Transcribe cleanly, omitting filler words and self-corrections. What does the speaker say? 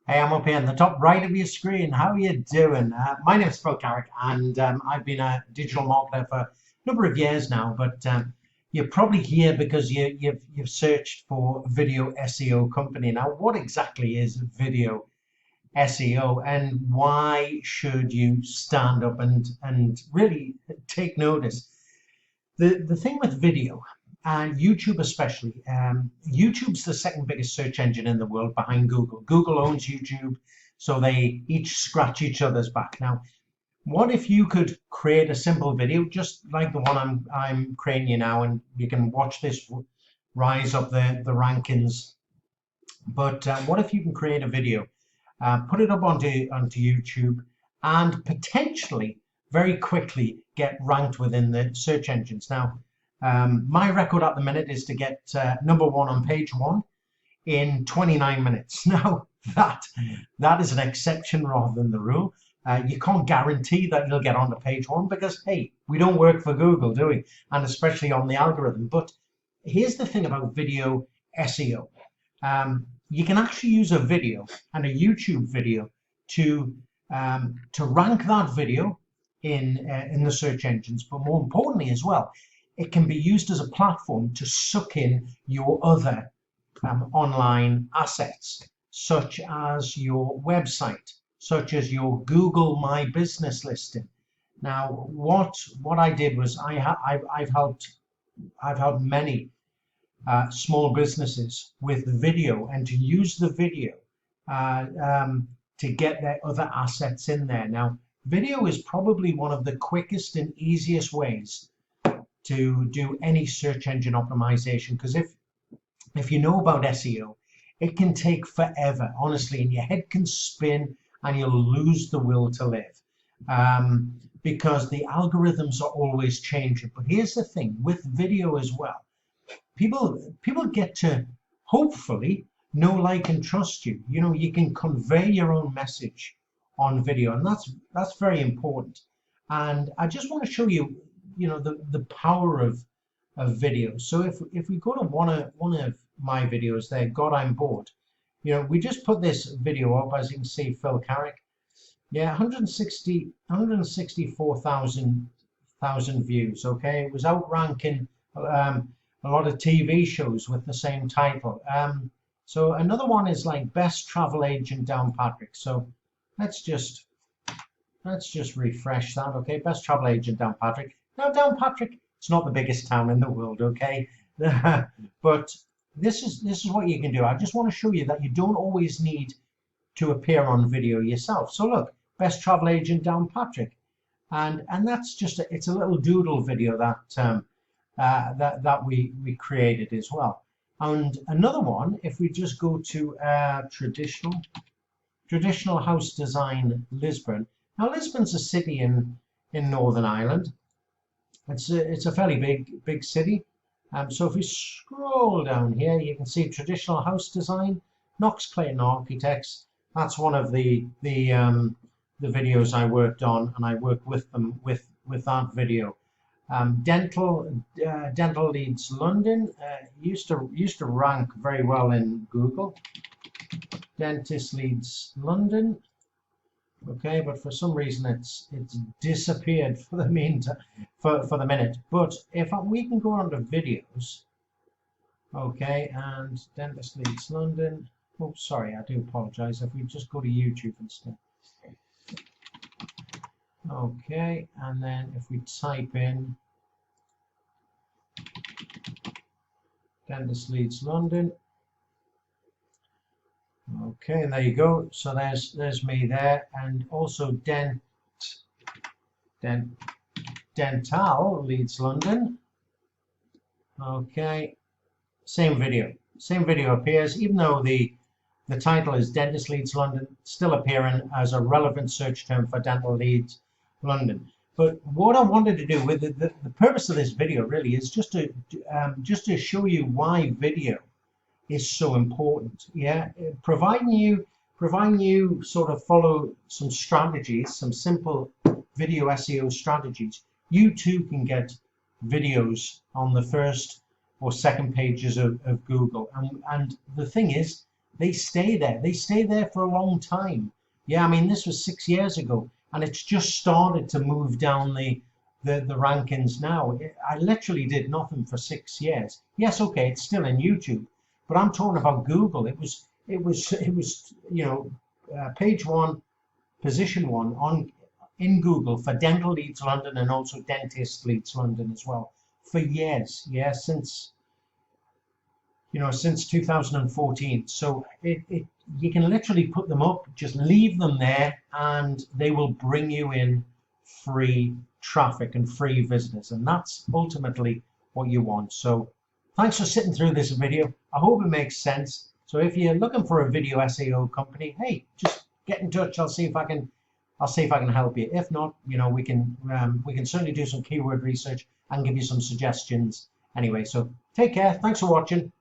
Hey, I'm up here in the top right of your screen. How are you doing? My name is Phil Carrick, and I've been a digital marketer for a number of years now. But you're probably here because you've searched for video SEO company. Now, what exactly is video SEO, and why should you stand up and really take notice? The thing with video, and YouTube especially, YouTube's the second biggest search engine in the world behind Google. Google owns YouTube, so they each scratch each other's back. Now, what if you could create a simple video, just like the one I'm creating you now, and you can watch this rise up the rankings. But what if you can create a video, put it up onto YouTube, and potentially very quickly get ranked within the search engines? Now, my record at the minute is to get #1 on page 1 in 29 minutes. Now, that is an exception rather than the rule. You can't guarantee that you'll get onto page 1 because, hey, we don't work for Google, do we? And especially on the algorithm. But here's the thing about video SEO. You can actually use a video and a YouTube video to rank that video in the search engines, but more importantly as well, it can be used as a platform to suck in your other online assets, such as your website, such as your Google My Business listing. Now, what I did was I've helped many small businesses with the video, and to use the video to get their other assets in there. Now, video is probably one of the quickest and easiest ways to do any search engine optimization, because if you know about SEO, it can take forever, honestly, and your head can spin and you'll lose the will to live, because the algorithms are always changing. But here's the thing with video as well. People get to hopefully know, like, and trust you. You know, you can convey your own message on video, and that's very important. And I just want to show you, the power of video. So if we go to one of my videos there, God, I'm Bored. We just put this video up, as you can see, Phil Carrick. Yeah, 164,000 views. Okay, it was outranking a lot of TV shows with the same title. So another one is like Best Travel Agent Downpatrick. So let's just refresh that. Okay, Best Travel Agent Downpatrick. Now, Downpatrick, it's not the biggest town in the world, okay? But this is what you can do. I just want to show you that you don't always need to appear on video yourself. So look, Best Travel Agent Downpatrick, and that's just it's a little doodle video that we created as well. And another one, if we just go to traditional house design Lisbon. Now, Lisbon's a city in Northern Ireland. It's a fairly big city. So if we scroll down here, you can see traditional house design, Knox Clayton Architects. That's one of the videos I worked on, and I worked with them with that video. Dental Leads London used to rank very well in Google. Dentist Leads London. Okay, but for some reason it's disappeared for the minute. But if we can go on to videos, okay, and Dentist Leads London. Oh, sorry, I do apologize. If we just go to YouTube instead. Okay, and then if we type in Dentist Leads London. Okay, and there you go. So there's me there, and also Dental Leads London. Okay, same video appears, even though the title is Dentist Leads London, still appearing as a relevant search term for Dental Leads London. But what I wanted to do with the purpose of this video really is just to show you why video is so important. Yeah, providing you sort of follow some strategies, some simple video SEO strategies, you too can get videos on the first or second pages of Google. And the thing is, they stay there. They stay there for a long time. Yeah, I mean, this was 6 years ago, and it's just started to move down the rankings now. I literally did nothing for 6 years. Yes, okay, it's still in YouTube, but I'm talking about Google. It was page one, position one on in Google for Dental Leads London and also Dentist Leads London as well for years. Yeah, since 2014. So you can literally put them up, just leave them there, and they will bring you in free traffic and free visitors. And that's ultimately what you want. So thanks for sitting through this video. I hope it makes sense. So if you're looking for a video SEO company, hey, just get in touch. I'll see if I can help you. If not, we can certainly do some keyword research and give you some suggestions. Anyway, so take care. Thanks for watching.